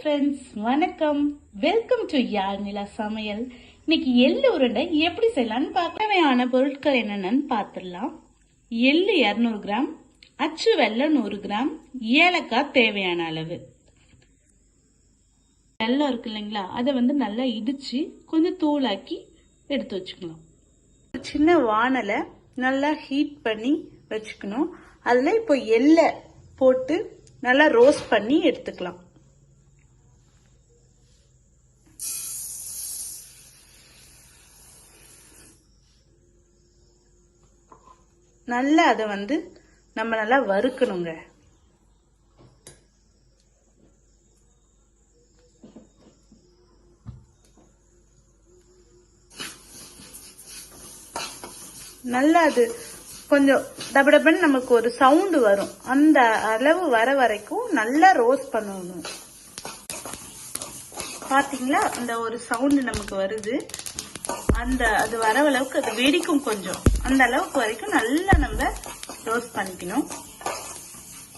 Friends, வணக்கம். Welcome to Yazhnila சமையல். இன்னைக்கு எள்ளு உருண்டை எப்படி செய்யலாம்னு தேவையான பொருட்கள் என்னென்னு பார்த்துடலாம். எள்ளு 200 கிராம், அச்சு வெல்லம் 100 கிராம், ஏலக்காய் தேவையான அளவு. வெல்லம் இருக்கு இல்லைங்களா, அதை நல்லா இடிச்சு கொஞ்சம் தூளாக்கி எடுத்து வச்சுக்கலாம். சின்ன வானலை நல்லா ஹீட் பண்ணி வச்சுக்கணும். அதில் இப்போ எள்ளை போட்டு நல்லா ரோஸ்ட் பண்ணி எடுத்துக்கலாம். நல்லா அதை நம்ம நல்லா வறுக்கணுங்க. நல்லா அது கொஞ்சம் டபடபன்னு நமக்கு ஒரு சவுண்டு வரும். அந்த அளவு வர வரைக்கும் நல்லா ரோஸ்ட் பண்ணணும். பாத்தீங்களா, அந்த ஒரு சவுண்டு நமக்கு வருது. அது வர அளவுக்கு அது வெடிக்கும் கொஞ்சம். அந்த அளவுக்கு வரைக்கும் நல்லா நம்ம ரோஸ்ட் பண்ணிக்கணும்.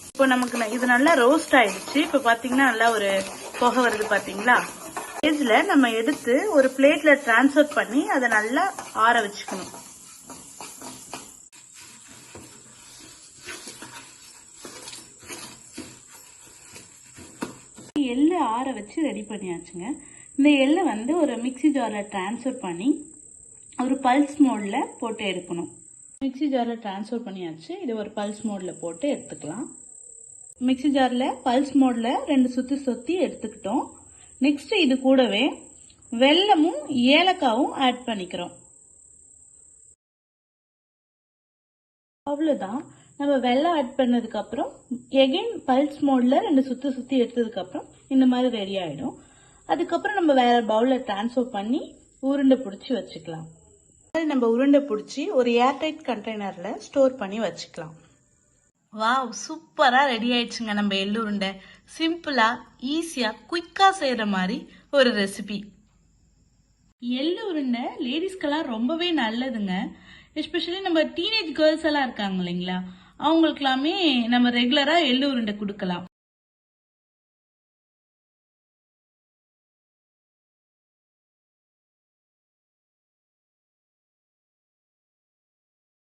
இப்போ நமக்கு இது நல்லா ரோஸ்ட் ஆயிடுச்சு. இப்போ பாத்தீங்கன்னா நல்லா ஒரு புகை வருது பாத்தீங்களா. இதுல நம்ம எடுத்து ஒரு பிளேட்ல டிரான்ஸ்ஃபர் பண்ணி அதை நல்லா ஆற வச்சுக்கணும். எள்ளு ஆற வச்சு ரெடி பண்ணியாச்சுங்க. இந்த எள்ளை ஒரு மிக்சி ஜார்ல டிரான்ஸ்ஃபர் பண்ணி ஒரு பல்ஸ் மோட்ல போட்டு எடுக்கணும். மிக்சி ஜார்ல டிரான்ஸ்ஃபர் பண்ணியாச்சு. இது ஒரு பல்ஸ் மோட்ல போட்டு எடுத்துக்கலாம். மிக்சி ஜார்ல பல்ஸ் மோட்ல 2 சுத்தி சுத்தி எடுத்துக்கிட்டோம். நெக்ஸ்ட் இது கூடவே வெல்லமும் ஏலக்காவும் ஆட் பண்ணிக்கிறோம். அவ்வளவுதான். நம்ம வெல்லம் ஆட் பண்ணதுக்கு அப்புறம் எகைன் பல்ஸ் மோட்ல 2 சுத்தி எடுத்ததுக்கு அப்புறம் இந்த மாதிரி ரெடி ஆயிடும். அதுக்கப்புறம் நம்ம வேற பவுல்ல டிரான்ஸ்ஃபர் பண்ணி உருண்டை பிடிச்சி வச்சுக்கலாம். நம்ம உருண்டை பிடிச்சி ஒரு ஏர்டைட் கண்டெய்னர்ல ஸ்டோர் பண்ணி வச்சுக்கலாம். வாவ், சூப்பரா ரெடி ஆயிடுச்சுங்க நம்ம எள்ளு உருண்டை. சிம்பிளா, ஈஸியா, குயிக்கா செய்யற மாதிரி ஒரு ரெசிபி. எள்ளு உருண்டை லேடிஸ்க்கெல்லாம் ரொம்பவே நல்லதுங்க. எஸ்பெஷலி நம்ம டீனேஜ் கேர்ள்ஸ் எல்லாம் இருக்காங்க இல்லைங்களா, அவங்களுக்கெல்லாமே நம்ம ரெகுலரா எள்ளு உருண்டை கொடுக்கலாம்.